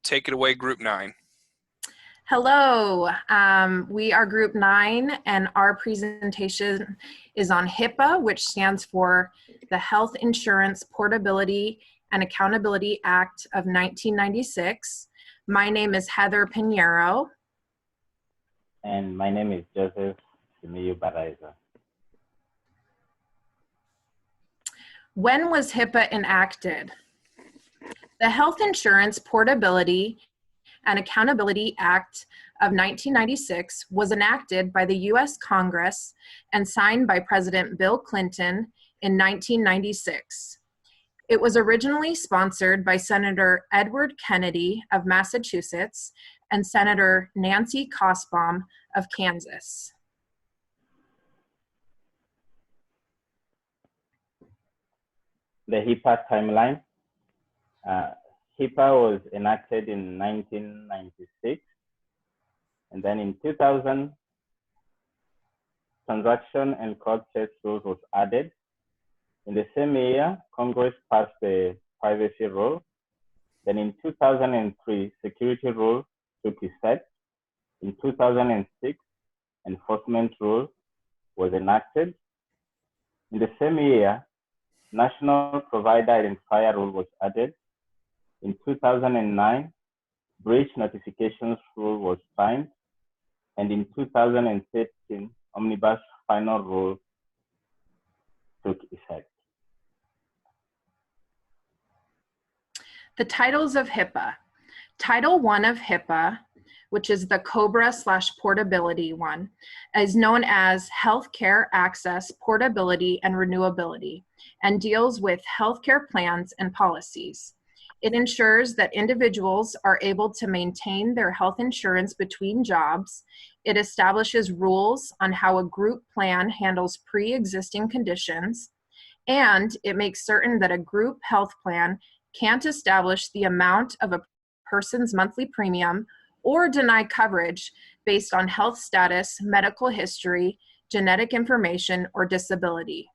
Take it away, Group 9. Hello, we are Group 9 and our presentation is on HIPAA, which stands for the Health Insurance Portability and Accountability Act of 1996. My name is Heather Pinheiro. And my name is Joseph Simiyu Baraiza. When was HIPAA enacted? The Health Insurance Portability and Accountability Act of 1996 was enacted by the U.S. Congress and signed by President Bill Clinton in 1996. It was originally sponsored by Senator Edward Kennedy of Massachusetts and Senator Nancy Cosbaum of Kansas. The HIPAA timeline. HIPAA was enacted in 1996, and then in 2000, transaction and court case rules was added. In the same year, Congress passed the privacy rule. Then in 2003, security rule took effect. In 2006, enforcement rule was enacted. In the same year, national provider identifier rule was added. In 2009, breach notifications rule was signed. And in 2013, omnibus final rule took effect. The titles of HIPAA. Title I of HIPAA, which is the COBRA/portability one, is known as Healthcare Access, Portability, and Renewability, and deals with healthcare plans and policies. It ensures that individuals are able to maintain their health insurance between jobs. It establishes rules on how a group plan handles pre-existing conditions, and it makes certain that a group health plan can't establish the amount of a person's monthly premium or deny coverage based on health status, medical history, genetic information, or disability.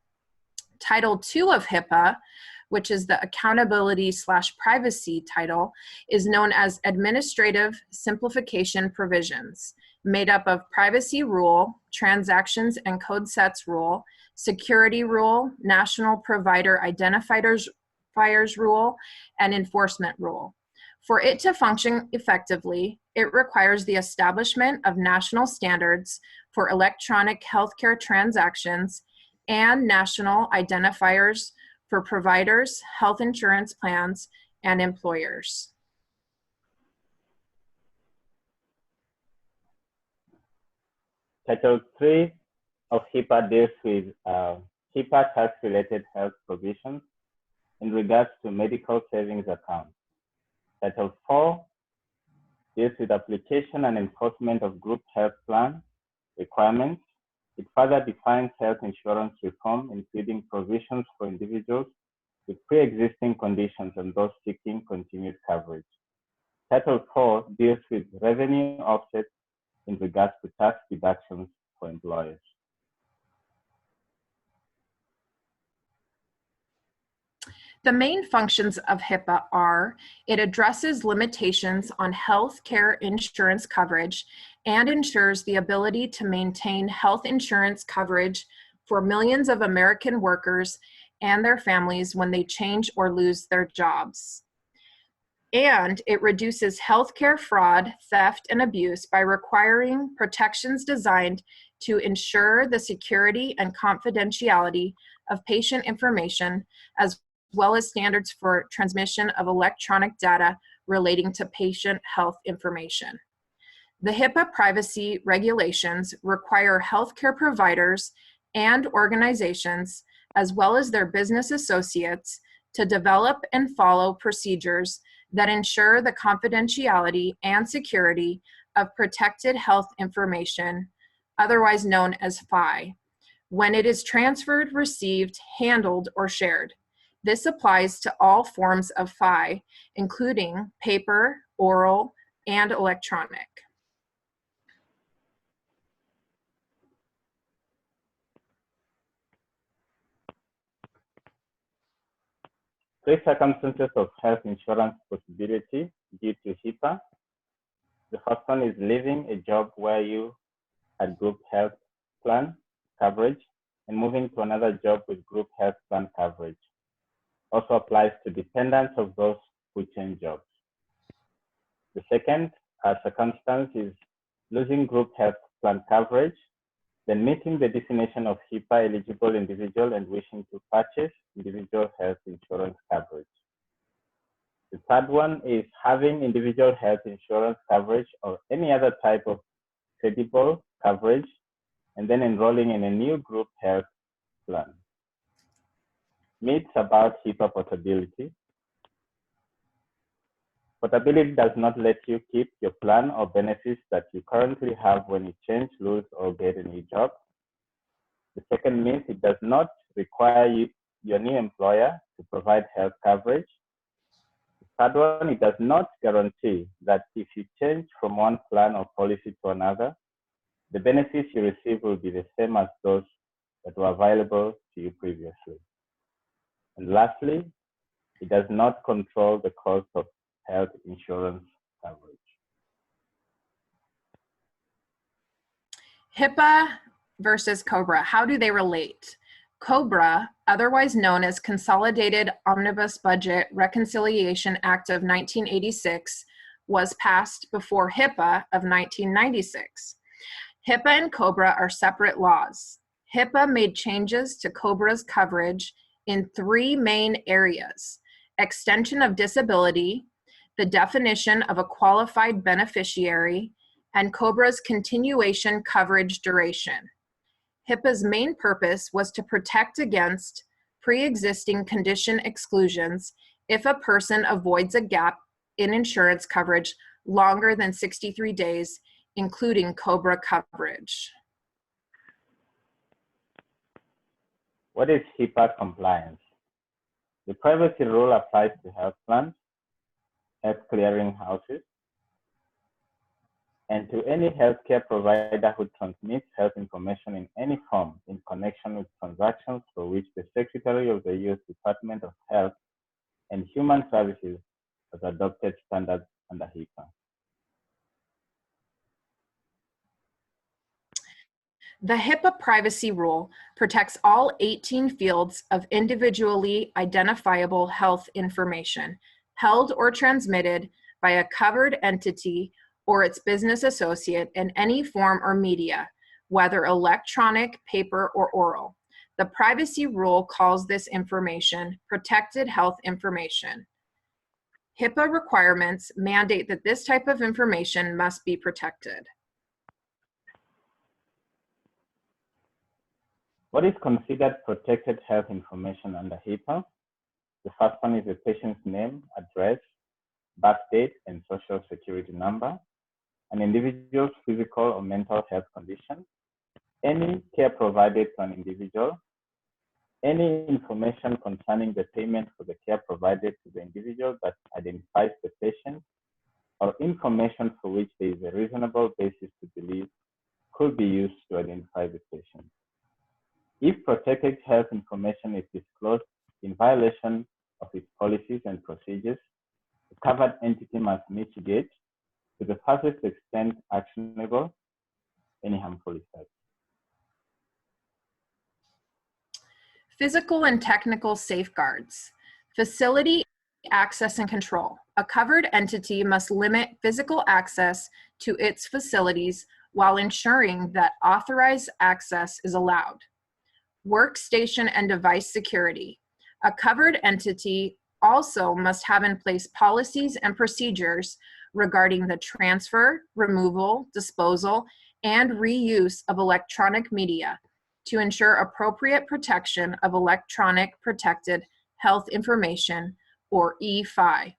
Title II of HIPAA, which is the accountability/privacy title, is known as Administrative Simplification Provisions, made up of Privacy Rule, Transactions and Code Sets Rule, Security Rule, National Provider Identifiers Rule, and Enforcement Rule. For it to function effectively, it requires the establishment of national standards for electronic healthcare transactions and national identifiers for providers, health insurance plans, and employers. Title III of HIPAA deals with HIPAA tax-related health provisions in regards to medical savings accounts. Title IV deals with application and enforcement of group health plan requirements. It further defines health insurance reform, including provisions for individuals with pre-existing conditions and those seeking continued coverage. Title IV deals with revenue offsets in regards to tax deductions for employers. The main functions of HIPAA are: it addresses limitations on health care insurance coverage and ensures the ability to maintain health insurance coverage for millions of American workers and their families when they change or lose their jobs. And it reduces healthcare fraud, theft, and abuse by requiring protections designed to ensure the security and confidentiality of patient information, as well as standards for transmission of electronic data relating to patient health information. The HIPAA privacy regulations require healthcare providers and organizations, as well as their business associates, to develop and follow procedures that ensure the confidentiality and security of protected health information, otherwise known as PHI, when it is transferred, received, handled, or shared. This applies to all forms of PHI, including paper, oral, and electronic. Three circumstances of health insurance possibility due to HIPAA. The first one is leaving a job where you had group health plan coverage and moving to another job with group health plan coverage. Also applies to dependents of those who change jobs. The second circumstance is losing group health plan coverage, then meeting the definition of HIPAA eligible individual and wishing to purchase individual health insurance coverage. The third one is having individual health insurance coverage or any other type of credible coverage, and then enrolling in a new group health plan. Myths about HIPAA portability. Portability does not let you keep your plan or benefits that you currently have when you change, lose, or get a new job. The second myth, it does not require your new employer to provide health coverage. The third one, it does not guarantee that if you change from one plan or policy to another, the benefits you receive will be the same as those that were available to you previously. And lastly, it does not control the cost of health insurance coverage. HIPAA versus COBRA, how do they relate? COBRA, otherwise known as Consolidated Omnibus Budget Reconciliation Act of 1986, was passed before HIPAA of 1996. HIPAA and COBRA are separate laws. HIPAA made changes to COBRA's coverage in three main areas: extension of disability, the definition of a qualified beneficiary, and COBRA's continuation coverage duration. HIPAA's main purpose was to protect against pre-existing condition exclusions if a person avoids a gap in insurance coverage longer than 63 days, including COBRA coverage. What is HIPAA compliance? The privacy rule applies to health plans, health clearing houses, and to any healthcare provider who transmits health information in any form in connection with transactions for which the Secretary of the U.S. Department of Health and Human Services has adopted standards under HIPAA. The HIPAA privacy rule protects all 18 fields of individually identifiable health information held or transmitted by a covered entity or its business associate in any form or media, whether electronic, paper, or oral. The privacy rule calls this information protected health information. HIPAA requirements mandate that this type of information must be protected. What is considered protected health information under HIPAA? The first one is the patient's name, address, birth date, and social security number, an individual's physical or mental health condition, any care provided to an individual, any information concerning the payment for the care provided to the individual that identifies the patient, or information for which there is a reasonable basis to believe could be used to identify the patient. If protected health information is disclosed in violation of its policies and procedures, the covered entity must mitigate, to the furthest extent actionable, any harmful effects. Physical and technical safeguards. Facility access and control. A covered entity must limit physical access to its facilities while ensuring that authorized access is allowed. Workstation and device security. A covered entity also must have in place policies and procedures regarding the transfer, removal, disposal, and reuse of electronic media to ensure appropriate protection of electronic protected health information, or EFI.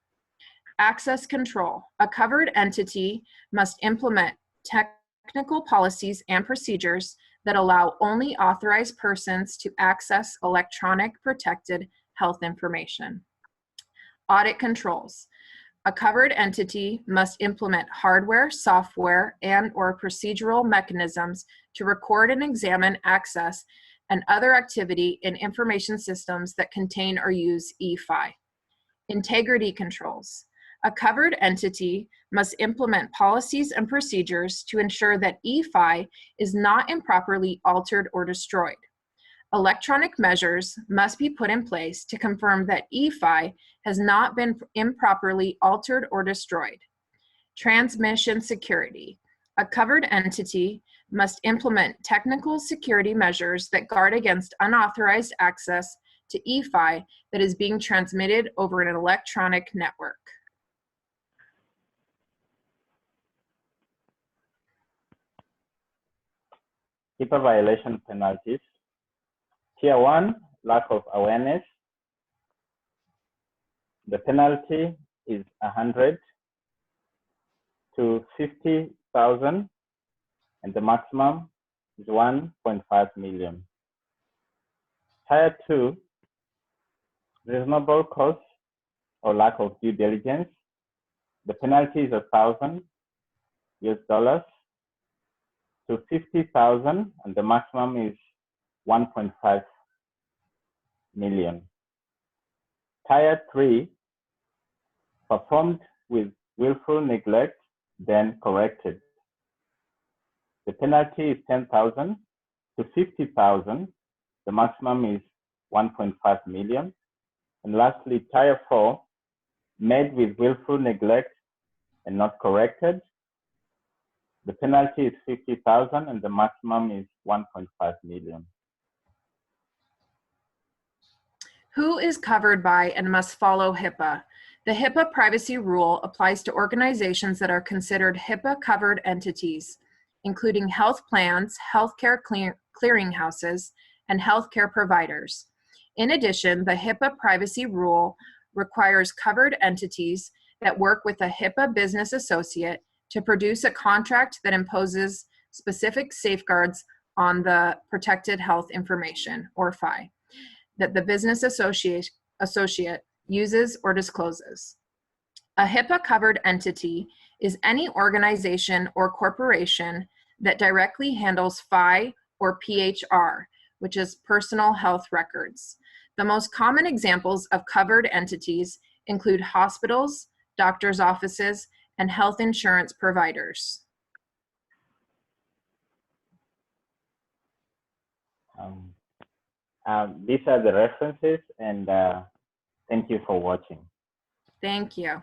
Access control. A covered entity must implement technical policies and procedures that allow only authorized persons to access electronic protected health information. Audit controls. A covered entity must implement hardware, software, and/or procedural mechanisms to record and examine access and other activity in information systems that contain or use EFI. Integrity controls. A covered entity must implement policies and procedures to ensure that EFI is not improperly altered or destroyed. Electronic measures must be put in place to confirm that EFI has not been improperly altered or destroyed. Transmission security. A covered entity must implement technical security measures that guard against unauthorized access to EFI that is being transmitted over an electronic network. HIPAA violation penalties. Tier 1, lack of awareness. The penalty is 100 to 50,000, and the maximum is 1.5 million. Tier 2, reasonable cause or lack of due diligence. The penalty is $1,000 to 50,000, and the maximum is 1.5 million. Tier 3, performed with willful neglect, then corrected. The penalty is 10,000 to 50,000. The maximum is 1.5 million. And lastly, Tier 4, made with willful neglect and not corrected. The penalty is 50,000 and the maximum is 1.5 million. Who is covered by and must follow HIPAA? The HIPAA privacy rule applies to organizations that are considered HIPAA-covered entities, including health plans, healthcare clearinghouses, and healthcare providers. In addition, the HIPAA privacy rule requires covered entities that work with a HIPAA business associate to produce a contract that imposes specific safeguards on the protected health information, or FI, that the business associate uses or discloses. A HIPAA-covered entity is any organization or corporation that directly handles FI or PHR, which is personal health records. The most common examples of covered entities include hospitals, doctors' offices, and health insurance providers. These are the references, and thank you for watching. Thank you.